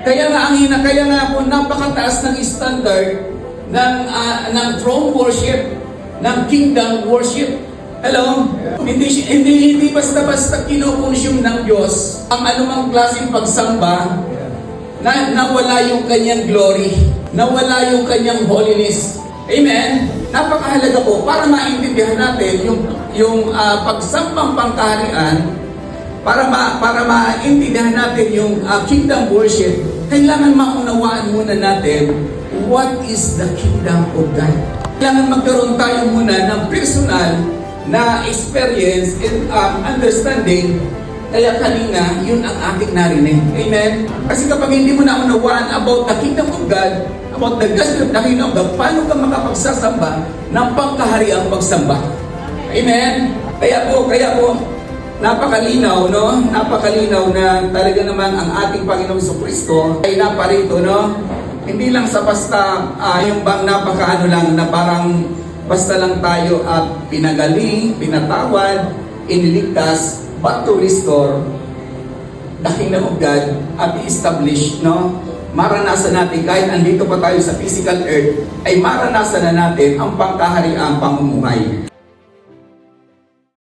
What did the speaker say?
Kaya nga po napakataas ng standard ng throne worship, ng kingdom worship. Hello? Hindi basta-basta kinukonsume ng Diyos ang anumang klaseng pagsamba na nawala yung kanyang glory, nawala yung kanyang holiness. Amen? Napakahalaga po para maintindihan natin yung pagsambang pangkaharian, para maintindihan natin yung kingdom worship. Kailangan maunawaan muna natin what is the kingdom of God. Kailangan magkaroon tayo muna ng personal na experience and understanding. Kaya kanina, yun ang ating narinig. Amen? Kasi kapag hindi mo naunawaan about the kingdom of God, about the gospel of the kingdom of God, paano ka makapagsasamba ng pangkahariang pagsamba? Amen? Kaya po, napakalinaw, no? Napakalinaw na talaga naman ang ating Panginoong Jesucristo ay naparito, no? Hindi lang sa basta yung bang napakaano lang na parang basta lang tayo at pinagaling, pinatawad, iniligtas, but to restore the kingdom of God at i-establish, no? Maranasan natin kahit andito pa tayo sa physical earth, ay maranasan na natin ang pangkahariang pamumuhay.